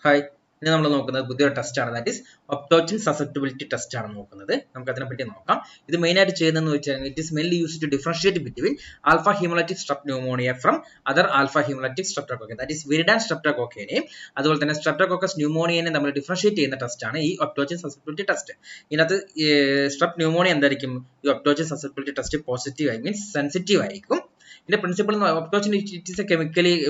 Hi, ഇനി നമ്മൾ നോക്കുന്നത് പുതിയൊരു ടെസ്റ്റ് ആണ്. ദാറ്റ് ഈസ് ഒപ്ടോച്ചിൻ സസെപ്റ്റബിലിറ്റി ടെസ്റ്റ് ആണ് നോക്കുന്നത്. നമുക്ക് അതിനെ പറ്റി നോക്കാം. ഇത് മെയിൻ ആയിട്ട് ചെയ്യുന്നതെന്ന് വെച്ചാൽ it is mainly used to differentiate between alpha haemolytic strep pneumoniae from other alpha haemolytic streptococci. That is viridans സ്ട്രെപ്റ്റോകോക്കേനെയും അതുപോലെ തന്നെ സ്ട്രെപ്റ്റോകോക്കസ് ന്യൂമോണിയനെയും തമ്മിൽ ഡിഫറൻഷിയേറ്റ് ചെയ്യുന്ന ടെസ്റ്റ് ആണ് ഈ ഒപ്ടോച്ചിൻ സസെപ്റ്റബിലിറ്റി ടെസ്റ്റ്. ഇതിനകത്ത് സ്ട്രെപ് ന്യൂമോണിയ എന്തായിരിക്കും? ഈ ഒപ്ടോച്ചിൻ സസെപ്റ്റബിലിറ്റി ടെസ്റ്റ് പോസിറ്റീവ് ആയി മീൻസ് സെൻസിറ്റീവ് ആയിരിക്കും. ഇതിന്റെ പ്രിൻസിപ്പിൾ ഒപ്ടോച്ചിൻ ഇറ്റ് ഈസ്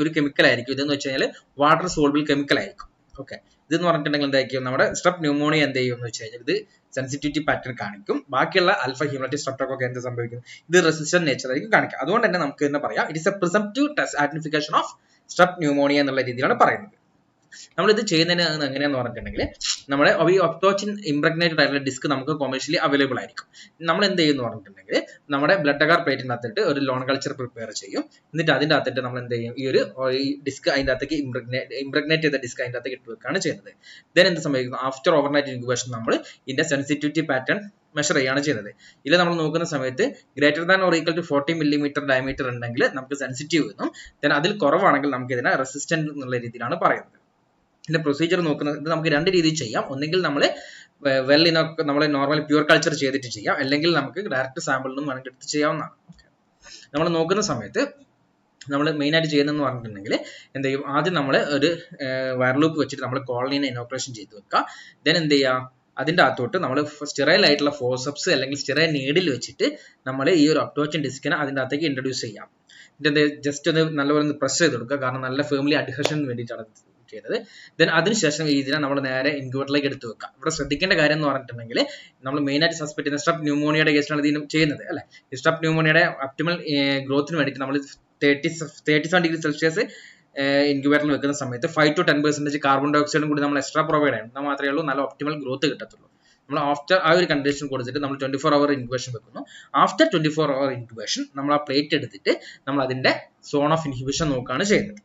ഒരു കെമിക്കൽ ആയിരിക്കും. ഇതെന്ന് വെച്ച് കഴിഞ്ഞാൽ വാട്ടർ സോൾബിൾ കെമിക്കൽ ആയിരിക്കും. ഓക്കെ, ഇതെന്ന് പറഞ്ഞിട്ടുണ്ടെങ്കിൽ എന്തായിരിക്കും? നമ്മുടെ സ്ട്രെപ് ന്യൂമോണിയ എന്ത് ചെയ്യും എന്ന് വെച്ച് കഴിഞ്ഞാൽ ഇത് സെൻസിറ്റിവിറ്റി പാറ്റേൺ കാണിക്കും. ബാക്കിയുള്ള ആൽഫ ഹീമോലൈറ്റിക് സ്ട്രെപ്റ്റോകോക്കെ എന്ത് സംഭവിക്കും? ഇത് റെസിസ്റ്റന്റ് നേച്ചർ ആയിരിക്കും കാണിക്കുക. അതുകൊണ്ട് തന്നെ നമുക്ക് തന്നെ പറയാം it is a presumptive identification of strep pneumoniae എന്നുള്ള രീതിയിലാണ് പറയുന്നത്. നമ്മളിത് ചെയ്യുന്നതിന് എങ്ങനെയാന്ന് പറഞ്ഞിട്ടുണ്ടെങ്കിൽ നമ്മുടെ ഈ ഒപ്ടോച്ചിൻ ഇംപ്രഗ്നേറ്റഡ് ആയിട്ടുള്ള ഡിസ്ക് നമുക്ക് കൊമേഴ്ഷ്യലി അവൈലബിൾ ആയിരിക്കും. നമ്മൾ എന്ത് ചെയ്യുന്നു പറഞ്ഞിട്ടുണ്ടെങ്കിൽ നമ്മുടെ ബ്ലഡ് അഗാർ പ്ലേറ്റിനകത്തിട്ട് ഒരു ലോൺ കൾച്ചർ പ്രിപ്പയർ ചെയ്യും. എന്നിട്ട് അതിൻ്റെ അകത്തിട്ട് നമ്മൾ എന്ത് ചെയ്യും? ഈ ഡിസ്ക് അതിൻ്റെ അകത്തേക്ക് ഇംപ്രഗ്നേറ്റ് ചെയ്ത ഡിസ്ക് അതിൻ്റെ അകത്തേക്ക് ഇട്ട് വെക്കുകയാണ് ചെയ്യുന്നത്. ദെൻ എന്ത് സംഭവിക്കുന്നു? ആഫ്റ്റർ ഓവർനൈറ്റ് ഇൻക്യുബേഷൻ നമ്മൾ ഇതിന്റെ സെൻസിറ്റിവിറ്റി പാറ്റേൺ മെഷർ ചെയ്യുകയാണ് ചെയ്യുന്നത്. ഇതിൽ നമ്മൾ നോക്കുന്ന സമയത്ത് greater than or equal to 40 millimetre diameter ഉണ്ടെങ്കിൽ നമുക്ക് സെൻസിറ്റീവ് എന്നും, ദെൻ അതിൽ കുറവാണെങ്കിൽ നമുക്ക് ഇതിനെ റെസിസ്റ്റന്റ് എന്നുള്ള രീതിയിലാണ് പറയുന്നത്. ഇതിന്റെ പ്രൊസീജിയർ നോക്കുന്നത് ഇത് നമുക്ക് രണ്ട് രീതിയിൽ ചെയ്യാം. ഒന്നെങ്കിൽ നമ്മൾ നമ്മൾ നോർമൽ പ്യൂർ കൾച്ചർ ചെയ്തിട്ട് ചെയ്യാം, അല്ലെങ്കിൽ നമുക്ക് ഡയറക്റ്റ് സാമ്പിളിൽ നിന്നും വേണമെങ്കിൽ എടുത്ത് ചെയ്യാവുന്നതാണ്. നമ്മൾ നോക്കുന്ന സമയത്ത് നമ്മൾ മെയിൻ ആയിട്ട് ചെയ്യുന്നതെന്ന് പറഞ്ഞിട്ടുണ്ടെങ്കിൽ എന്ത് ചെയ്യും? ആദ്യം നമ്മൾ ഒരു വയർ ലൂപ്പ് വെച്ചിട്ട് നമ്മൾ കോളനീനെ ഇനോക്കുലേഷൻ ചെയ്ത് വെക്കുക. ദെൻ എന്ത് ചെയ്യുക? അതിൻ്റെ അകത്തോട്ട് നമ്മൾ സ്റ്റെറൈൽ ആയിട്ടുള്ള ഫോസപ്സ് അല്ലെങ്കിൽ സ്റ്റെറൈൽ നീഡിൽ വെച്ചിട്ട് നമ്മൾ ഈ ഒരു ഒപ്ടോച്ചിൻ ഡിസ്കിനെ അതിൻ്റെ അകത്തേക്ക് ഇൻട്രൊഡ്യൂസ് ചെയ്യാം. ഇതിന്റെ ജസ്റ്റ് ഒന്ന് നല്ലപോലെ പ്രസ് ചെയ്ത് കൊടുക്കുക, കാരണം നല്ല ഫേമിലി അഡ്ഹഷന് വേണ്ടിയിട്ടാണ് ചെയ്തത്. ദെൻ അതിനുശേഷം ഇതിനെ നമ്മൾ നേരെ ഇൻക്യുബേറ്ററിലേക്ക് എടുത്ത് വെക്കാം. ഇവിടെ ശ്രദ്ധിക്കേണ്ട കാര്യം എന്ന് പറഞ്ഞിട്ടുണ്ടെങ്കിൽ നമ്മൾ മെയിൻ ആയിട്ട് സസ്പെക്ട് ചെയ്യുന്ന സ്ട്രെപ് ന്യൂമോണിയയുടെ കേസിലാണ് ഇത് ചെയ്യുന്നത് അല്ലെ. ഈ സ്ട്രെപ് ന്യൂമോണിയയുടെ ഒപ്റ്റിമൽ ഗ്രോത്തിന് വേണ്ടിയിട്ട് നമ്മൾ 37 ഡിഗ്രി സെൽഷ്യസ് ഇൻക്യുബേറ്ററിൽ വെക്കുന്ന സമയത്ത് 5 to 10% കാർബൺ ഡൈ ഓക്സൈഡും കൂടി നമ്മൾ എക്സ്ട്രാ പ്രൊവൈഡ് ചെയ്യണം. എന്നാൽ മാത്രമേ ഉള്ളൂ നല്ല ഒപ്റ്റിമൽ ഗ്രോത്ത് കിട്ടത്തുള്ളൂ. നമ്മൾ ആഫ്റ്റർ ആ ഒരു കണ്ടീഷൻ കൊടുത്തിട്ട് നമ്മൾ 24 hour ഇൻക്യുബേഷൻ വെക്കുന്നു. ആഫ്റ്റർ 24 hour ഇൻക്യുബേഷൻ നമ്മൾ ആ പ്ലേറ്റ് എടുത്തിട്ട് നമ്മൾ അതിന്റെ സോൺ ഓഫ് ഇൻഹിബിഷൻ നോക്കുകയാണ് ചെയ്യുന്നത്.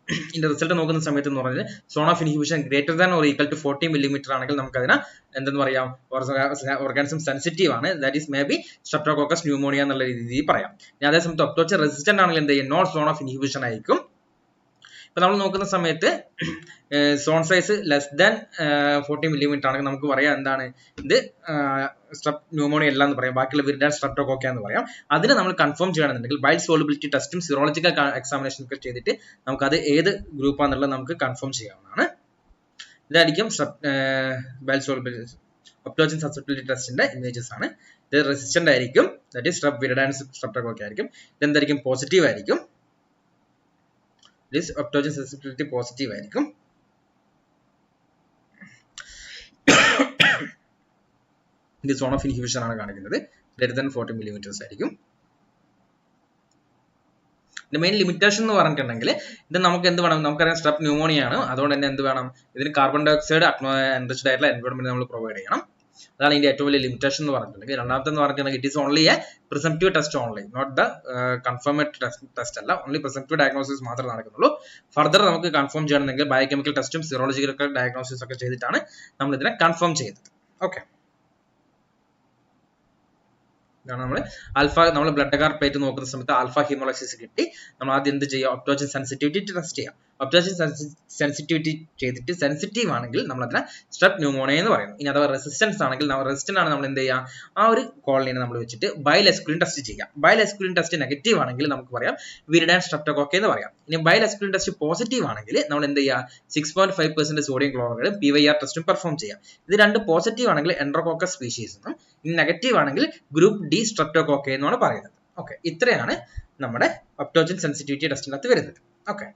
ഇതിന്റെ റിസൾട്ട് നോക്കുന്ന സമയത്ത് എന്ന് പറഞ്ഞാൽ zone of inhibition greater than or equal to 40 millimetre ആണെങ്കിൽ നമുക്ക് അതിനെ എന്തെന്ന് പറയാം? ഓർഗാനിസം സെൻസിറ്റീവ് ആണ്. That is maybe Streptococcus pneumoniae എന്നുള്ള രീതിയിൽ പറയാം. ഇനി അതേസമയത്ത് ഒപ്ടോച്ചിൻ റെസിസ്റ്റന്റ് ആണെങ്കിൽ എന്ത് ചെയ്യും? നോട്ട് സോൺ ഓഫ് ഇൻഹിബിഷൻ ആയിരിക്കും. ഇപ്പൊ നമ്മൾ നോക്കുന്ന സമയത്ത് zone size less than 40 millimetre ആണെങ്കിൽ നമുക്ക് പറയാം എന്താണ് ഇത് സ്ട്രെപ് ന്യൂമോണിയ അല്ല എന്ന് പറയാം, ബാക്കിയുള്ള വിരിഡാൻ സ്ട്രെപ്റ്റോകോക്ക എന്ന് പറയാം. അതിന് നമ്മൾ കൺഫേം ചെയ്യണമെന്നുണ്ടെങ്കിൽ ബൈൽ സോളിബിലിറ്റി ടെസ്റ്റും സിറോളജിക്കൽ എക്സാമിനേഷൻ ഒക്കെ ചെയ്തിട്ട് നമുക്ക് അത് ഏത് ഗ്രൂപ്പാന്നുള്ളത് നമുക്ക് കൺഫേം ചെയ്യാവുന്നതാണ്. ഇതായിരിക്കും ബൈൽ സോളിബിലിറ്റി ഒപ്ടോച്ചിൻ സസെപ്റ്റബിലിറ്റി ടെസ്റ്റിന്റെ ഇമേജസ് ആണ്. ഇത് റെസിസ്റ്റന്റ് ആയിരിക്കും, ദാറ്റ് ഈസ് സ്ട്രെപ് വിരിഡാൻ സ്ട്രെപ്റ്റോകോക്ക ആയിരിക്കും. ഇതെന്തായിരിക്കും? പോസിറ്റീവ് ആയിരിക്കും. This ഒപ്ടോച്ചിൻ സസെപ്റ്റബിലിറ്റി പോസിറ്റീവ് ആയിരിക്കും. ഇത് സോൺ ഓഫ് ഇൻഹിബിഷൻ ആണ് കാണിക്കുന്നത്, ഗ്രേറ്റർ ദാൻ 40 മില്ലിമീറ്റേഴ്സ് ആയിരിക്കും. ഇതിന്റെ മെയിൻ ലിമിറ്റേഷൻ എന്ന് പറഞ്ഞിട്ടുണ്ടെങ്കിൽ ഇത് നമുക്ക് എന്ത് വേണം? നമുക്കറിയാം സ്ട്രെപ് ന്യൂമോണിയ ആണ്, അതുകൊണ്ട് തന്നെ എന്ത് വേണം? ഇതിന് കാർബൺ ഡൈ ഓക്സൈഡ് എൻറിച്ച്ഡ് ആയിട്ടുള്ള എൻവയോൺമെന്റ് നമ്മൾ പ്രൊവൈഡ് ചെയ്യണം. അതാണ് ഇതിന്റെ ഏറ്റവും വലിയ ലിമിറ്റേഷൻ എന്ന് പറഞ്ഞിട്ടുണ്ടെങ്കിൽ. രണ്ടാമത്തെ എന്ന് പറഞ്ഞിട്ടുണ്ടെങ്കിൽ it is only a presumptive test only, not the confirmatory test അല്ല. ഓൺലി പ്രിസംപ്റ്റീവ് ഡയഗ്നോസിസ് മാത്രമേ നടക്കുന്നുള്ളൂ. ഫർദർ നമുക്ക് കൺഫേം ചെയ്യണമെങ്കിൽ ബയോകെമിക്കൽ ടെസ്റ്റും സിറോളജിക്കൽ ഡയഗ്നോസിസ് ഒക്കെ ചെയ്തിട്ടാണ് നമ്മൾ ഇതിനെ കൺഫേം ചെയ്യുന്നത്. ഓക്കെ, ഇതാണ് നമ്മൾ ബ്ലഡ് അഗാർ പ്ലേറ്റ് നോക്കുന്ന സമയത്ത് ആൽഫ ഹീമോലൈസിസ് കിട്ടി. നമ്മൾ ആദ്യം എന്ത് ചെയ്യുക? ഒപ്ടോച്ചിൻ സെൻസിറ്റിവിറ്റി ടെസ്റ്റ് ചെയ്യാം. ഒപ്ടോച്ചിൻ സെൻസിറ്റിവിറ്റി ചെയ്തിട്ട് സെൻസിറ്റീവ് ആണെങ്കിൽ നമ്മൾ അതിനെ സ്ട്രെപ് ന്യൂമോണിയ എന്ന് പറയുന്നു. ഇനി അഥവാ റെസിസ്റ്റൻസ് ആണെങ്കിൽ റെസിസ്റ്റന്റ് ആണ് നമ്മൾ എന്ത് ചെയ്യുക? ആ ഒരു കോളനിനെ നമ്മൾ വെച്ചിട്ട് ബൈൽ എസ്ക്യൂലിൻ ടെസ്റ്റ് ചെയ്യാം. ബൈൽ എസ്ക്യൂലിൻ ടെസ്റ്റ് നെഗറ്റീവ് ആണെങ്കിൽ നമുക്ക് പറയാം വിരിഡാൻ സ്ട്രെപ്റ്റോകോക്ക എന്ന് പറയാം. ഇനി ബൈൽ എസ്ക്യൂലിൻ ടെസ്റ്റ് പോസിറ്റീവ് ആണെങ്കിൽ നമ്മൾ എന്ത് ചെയ്യുക? 6.5% സോഡിയം ക്ലോറൈഡും PYR ടെസ്റ്റും പെർഫോം ചെയ്യാം. ഇത് രണ്ട് പോസിറ്റീവ് ആണെങ്കിൽ എൻട്രോകോക്കസ് സ്പീഷീസ് എന്നും, ഇനി നെഗറ്റീവ് ആണെങ്കിൽ ഗ്രൂപ്പ് ഡി സ്ട്രെപ്റ്റോകോക്ക എന്നാണ് പറയുന്നത്. ഓക്കെ, ഇത്രയാണ് നമ്മുടെ ഒപ്ടോച്ചിൻ സെൻസിറ്റിവിറ്റി ടെസ്റ്റിനകത്ത് വരുന്നത്. ഓക്കെ.